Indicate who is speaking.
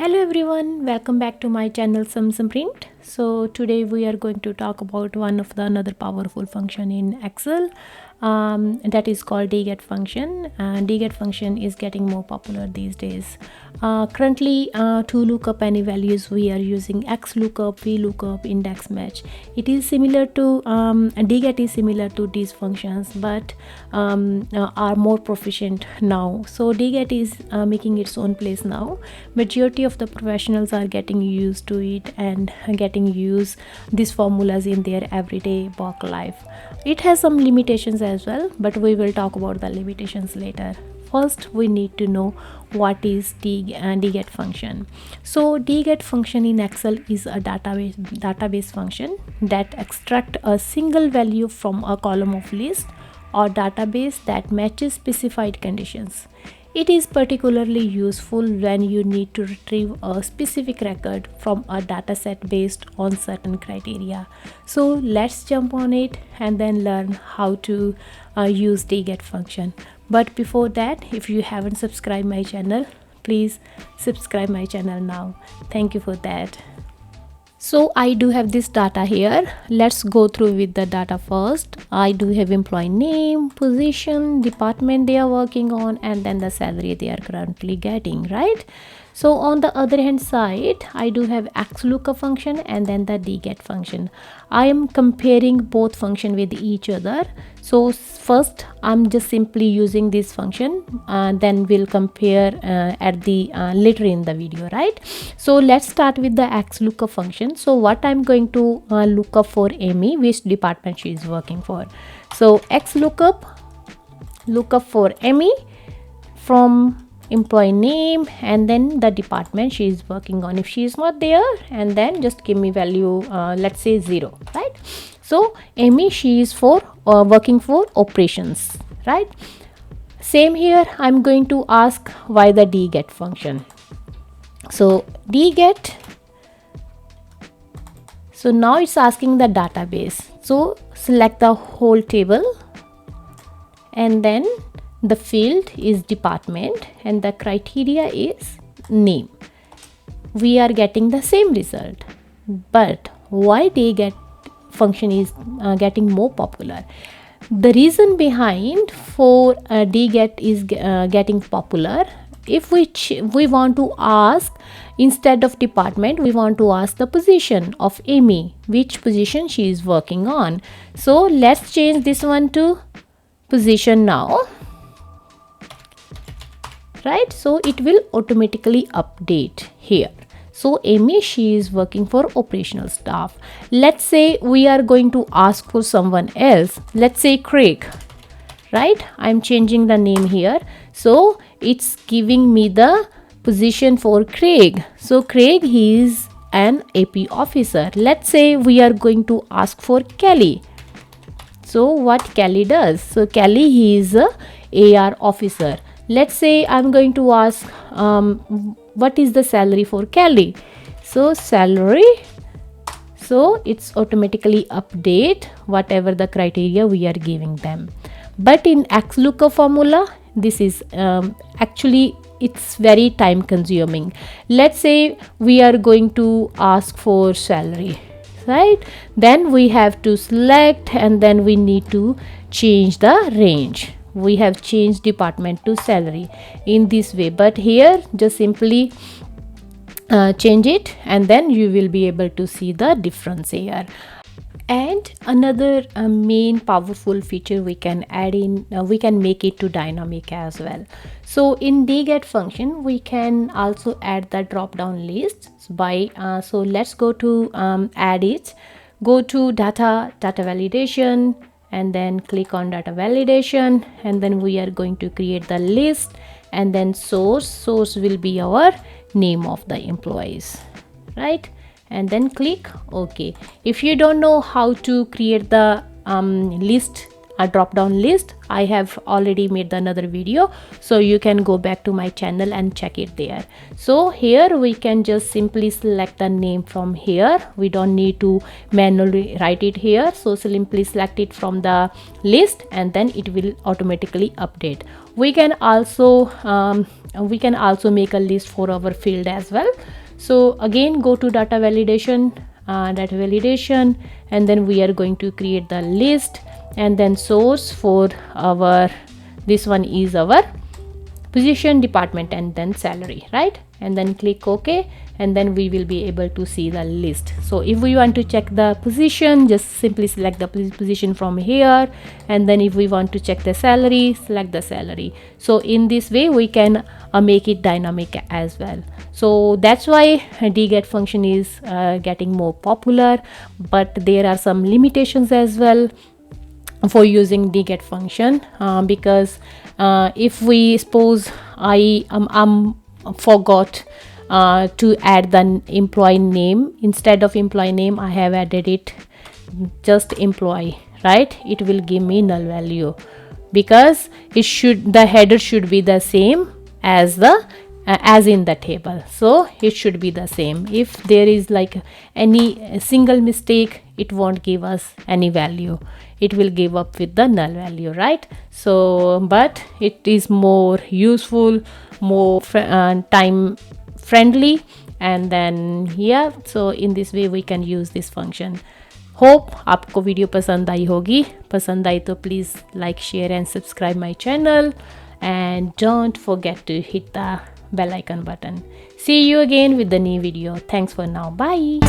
Speaker 1: Hello everyone, welcome back to my channel Spriint. So today we are going to talk about one of the another powerful function in Excel, that is called DGET function. DGET function is getting more popular these days. Currently to look up any values we are using XLOOKUP, VLOOKUP, index match. It is similar to DGET is similar to these functions, but are more proficient now. So DGET is making its own place now. Majority of the professionals are getting used to it and getting use these formulas in their everyday work life. It has some limitations as well, but we will talk about the limitations later. First, we need to know what is DGET function. So DGET function in Excel is a database function that extract a single value from a column of list or database that matches specified conditions. It is particularly useful when you need to retrieve a specific record from a dataset based on certain criteria. So let's jump on it and then learn how to use DGET function. But before that, if you haven't subscribed my channel, please subscribe my channel now. Thank you for that. So I do have this data here. Let's go through with the data first. I do have employee name, position, department they are working on, and then the salary they are currently getting, right? So on the other hand side, I do have XLOOKUP function and then the DGET function. I am comparing both function with each other. So first I'm just simply using this function, then we'll compare at the later in the video, right? So let's start with the XLOOKUP function. So what I'm going to look up for Amy, which department she is working for. So XLOOKUP, look up for Amy from employee name and then the department she is working on. If she is not there, and then just give me value, let's say 0, right? So Amy, she is for working for operations, right? Same here, I'm going to ask why the DGET function. So DGET, so now it's asking the database. So select the whole table and then the field is department and the criteria is name. We are getting the same result, but why DGET function is getting more popular? The reason behind for DGET is getting popular, if we want to ask, instead of department, we want to ask the position of Amy, which position she is working on. So let's change this one to position now, right? So it will automatically update here. So Amy, she is working for operational staff. Let's say we are going to ask for someone else, let's say Craig, right? I'm changing the name here, so it's giving me the position for Craig. So Craig, he is an AP officer. Let's say we are going to ask for Kelly. So what Kelly does? So Kelly, he is a AR officer. Let's say I'm going to ask what is the salary for Kelly. So salary, so it's automatically update whatever the criteria we are giving them. But in XLOOKUP formula, this is actually it's very time consuming. Let's say we are going to ask for salary, right? Then we have to select and then we need to change the range. We have changed department to salary in this way, but here just simply change it and then you will be able to see the difference here. And another main powerful feature we can add in, we can make it to dynamic as well. So in DGET function we can also add the drop down list by so let's go to add it, go to data validation, and then click on data validation, and then we are going to create the list, and then source will be our name of the employees, right? And then click OK. If you don't know how to create the list a drop down list, I have already made another video, so you can go back to my channel and check it there. So here we can just simply select the name from here. We don't need to manually write it here, so simply select it from the list and then it will automatically update. We can also make a list for our field as well. So again, go to data validation, and then we are going to create the list, and then source for our, this one is our position, department, and then salary, right? And then click OK, and then we will be able to see the list. So if we want to check the position, just simply select the position from here, and then if we want to check the salary, select the salary. So in this way we can make it dynamic as well. So that's why DGET function is getting more popular, but there are some limitations as well for using DGET function, because if we suppose I forgot to add the employee name, instead of employee name I have added it just employee, right? It will give me null value, because the header should be the same as the as in the table, so it should be the same. If there is like any single mistake, it won't give us any value, it will give up with the null value, right? So but it is more useful, more time friendly, and then yeah, so in this way we can use this function. Hope आपको video पसंद आई होगी. पसंद आई तो please like, share and subscribe my channel, and don't forget to hit the bell icon button. See you again with the new video. Thanks for now. Bye.